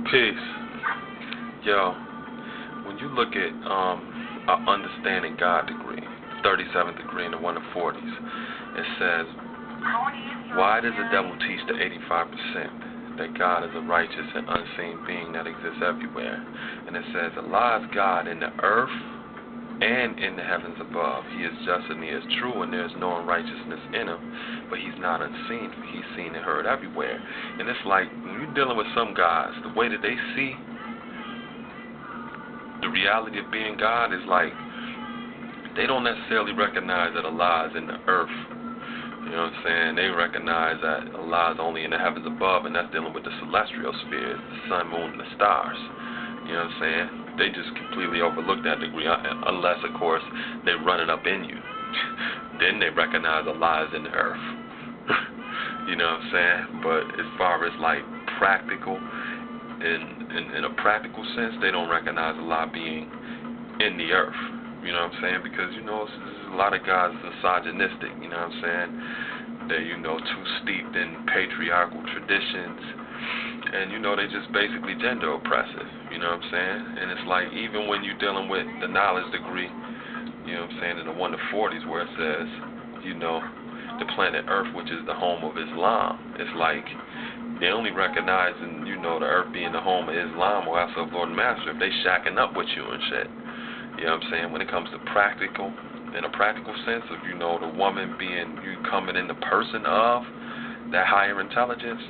Peace. Yo, when you look at our understanding God degree, 37th degree in the 1 to 40s, it says, why does the devil teach the 85% that God is a righteous and unseen being that exists everywhere? And it says, Allah is God in the earth and in the heavens above. He is just and he is true, and there is no unrighteousness in him, but he's not unseen. He's seen and heard everywhere. And it's like, when you're dealing with some guys, the way that they see the reality of being God is like, they don't necessarily recognize that Allah is in the earth. You know what I'm saying? They recognize that Allah is only in the heavens above, and that's dealing with the celestial spheres, the sun, moon, and the stars. You know what I'm saying? They just completely overlook that degree, unless, of course, they run it up in you. Then they recognize Allah is in the earth. You know what I'm saying? But as far as like practical, in a practical sense, they don't recognize Allah being in the earth. You know what I'm saying? Because, you know, a lot of guys misogynistic, you know what I'm saying? They're, you know, too steeped in patriarchal traditions. And, you know, they just basically gender oppressive, you know what I'm saying? And it's like, even when you're dealing with the knowledge degree, you know what I'm saying, in the 1 to 40s where it says, you know, the planet Earth, which is the home of Islam, it's like, they only recognize, you know, the Earth being the home of Islam or else of Lord and Master if they shacking up with you and shit. You know what I'm saying? When it comes to practical, in a practical sense of, you know, the woman being, you coming in the person of that higher intelligence,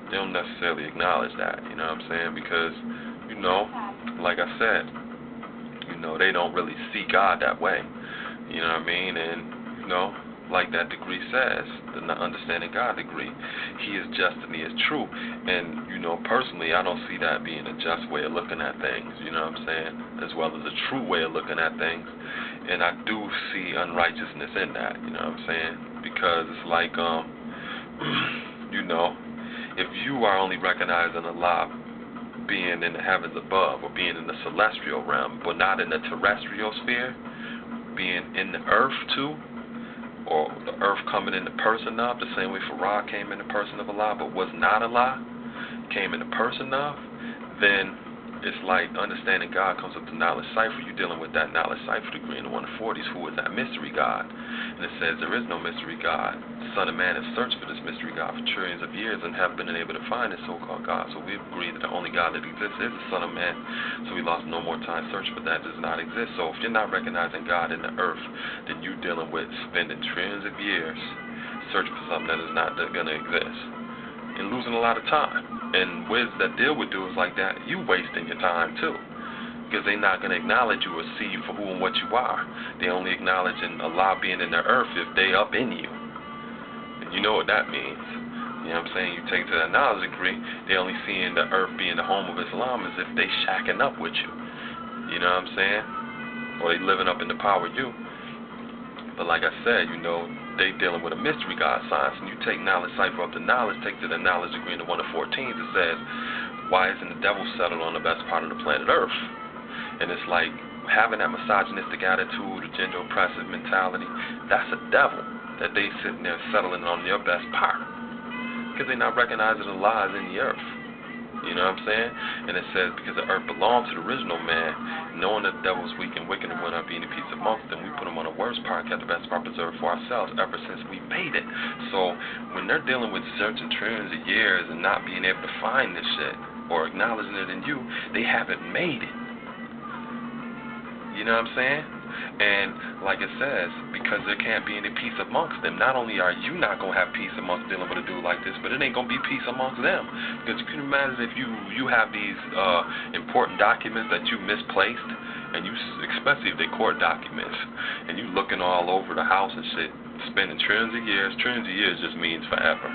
they don't necessarily acknowledge that, you know what I'm saying? Because, you know, like I said, you know, they don't really see God that way. You know what I mean? And, you know, like that degree says, the understanding God degree, he is just and he is true. And, you know, personally, I don't see that being a just way of looking at things, you know what I'm saying? As well as a true way of looking at things. And I do see unrighteousness in that, you know what I'm saying? Because it's like, you know, if you are only recognizing Allah being in the heavens above or being in the celestial realm, but not in the terrestrial sphere, being in the earth too, or the earth coming in the person of, the same way Farah came in the person of Allah, but was not Allah, came in the person of, then it's like understanding God comes up to knowledge cipher. You're dealing with that knowledge cipher degree in the 140s, who is that mystery God. And it says there is no mystery God. The Son of Man has searched for this mystery God for trillions of years and haven't been able to find this so-called God. So we agree that the only God that exists is the Son of Man. So we lost no more time searching for that does not exist. So if you're not recognizing God in the earth, then you're dealing with spending trillions of years searching for something that is not going to exist and losing a lot of time. And wiz that deal with dudes like that, you wasting your time too. Because they're not going to acknowledge you or see you for who and what you are. They only acknowledging Allah being in the earth if they up in you. And you know what that means. You know what I'm saying? You take to that knowledge degree, they only seeing the earth being the home of Islam as if they shacking up with you. You know what I'm saying? Or they living up in the power of you. But like I said, you know, they dealing with a mystery God science, and you take knowledge cipher up to knowledge, take to the knowledge degree in the 1 to 14s, it says, why isn't the devil settled on the best part of the planet Earth? And it's like, having that misogynistic attitude, the gender oppressive mentality, that's a devil that they sitting there settling on your best part. Because they're not recognizing the lies in the earth. You know what I'm saying? And it says, because the earth belongs to the original man, knowing that the devil's weak and wicked and will not be any peace amongst them, we put him on the worst part, kept the best part preserved for ourselves ever since we made it. So when they're dealing with searching trillions of years and not being able to find this shit or acknowledging it in you, they haven't made it. You know what I'm saying? And like it says, because there can't be any peace amongst them, not only are you not going to have peace amongst dealing with a dude like this, but it ain't going to be peace amongst them. Because you can imagine if you have these important documents that you misplaced, and you, especially if they court documents, and you looking all over the house and shit, spending trillions of years just means forever.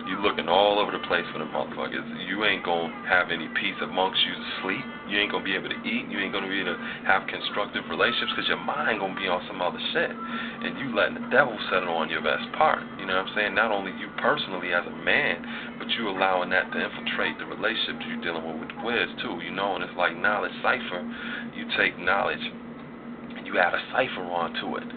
You looking all over the place for the motherfuckers. You ain't going to have any peace amongst you to sleep. You ain't going to be able to eat. You ain't going to be able to have constructive relationships because your mind going to be on some other shit. And you letting the devil settle on your best part. You know what I'm saying? Not only you personally as a man, but you allowing that to infiltrate the relationships you're dealing with Wiz too. You know, and it's like knowledge cipher. You take knowledge and you add a cipher onto it,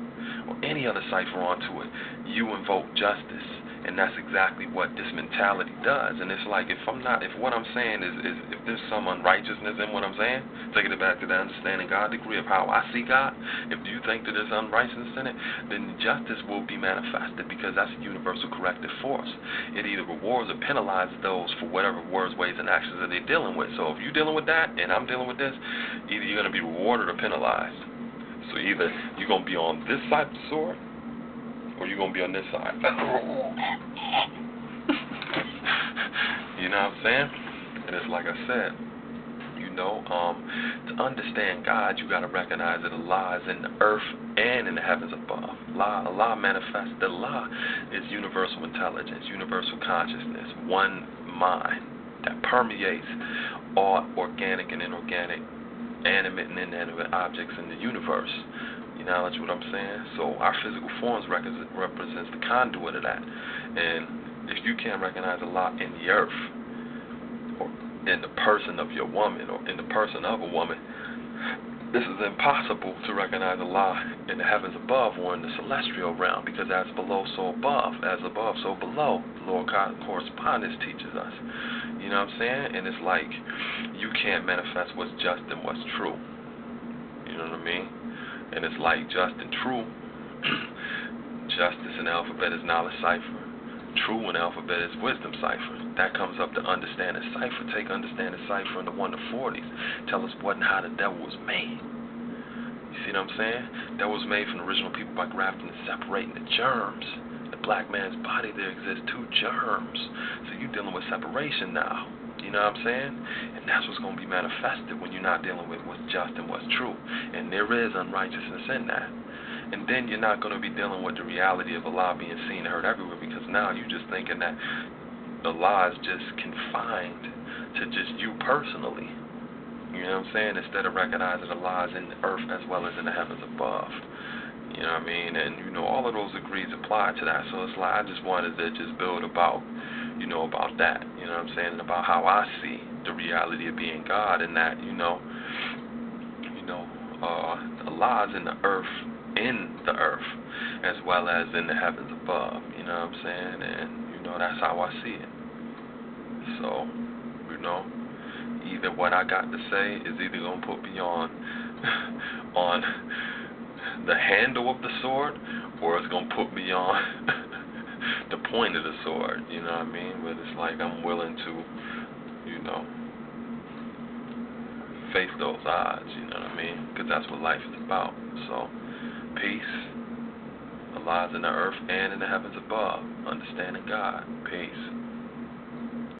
or any other cipher onto it. You invoke justice. And that's exactly what this mentality does. And it's like, if what I'm saying is if there's some unrighteousness in what I'm saying, taking it back to the understanding God degree of how I see God, if you think that there's unrighteousness in it, then justice will be manifested, because that's a universal corrective force. It either rewards or penalizes those for whatever words, ways, and actions that they're dealing with. So if you're dealing with that and I'm dealing with this, either you're going to be rewarded or penalized. So either you're going to be on this side of the sword, or you're going to be on this side. You know what I'm saying? And it's like I said, to understand God, you got to recognize that Allah is in the earth and in the heavens above. Allah manifests. The Allah is universal intelligence, universal consciousness, one mind that permeates all organic and inorganic, animate and inanimate objects in the universe. You know, that's what I'm saying? So our physical forms represents the conduit of that. And if you can't recognize Allah in the earth, or in the person of your woman, or in the person of a woman, this is impossible to recognize Allah in the heavens above or in the celestial realm, because as below, so above. As above, so below. The law of correspondence teaches us. You know what I'm saying? And it's like, you can't manifest what's just and what's true. You know what I mean? And it's like just and true. Justice in the alphabet is knowledge cipher. True in the alphabet is wisdom cipher. That comes up to understanding cipher. Take understanding cipher in the 1 to 40s. Tell us what and how the devil was made. You see what I'm saying? That was made from the original people by grafting and separating the germs. The black man's body, there exist 2 germs. So you're dealing with separation now. You know what I'm saying? And that's what's going to be manifested when you're not dealing with what's just and what's true. And there is unrighteousness in that. And then you're not going to be dealing with the reality of Allah being seen and heard everywhere, because now you're just thinking that Allah is just confined to just you personally. You know what I'm saying? Instead of recognizing Allah is in the earth as well as in the heavens above. You know what I mean? And, all of those degrees apply to that. So it's like, I just wanted to just build about, about that. You know what I'm saying? And about how I see the reality of being God, and that, Allah is in the earth as well as in the heavens above. You know what I'm saying? And, that's how I see it. So, either what I got to say is either going to put me on the handle of the sword, or it's going to put me on the point of the sword, you know what I mean? But it's like I'm willing to, face those odds, you know what I mean? Because that's what life is about. So, peace. Allah is in the earth and in the heavens above. Understanding God. Peace.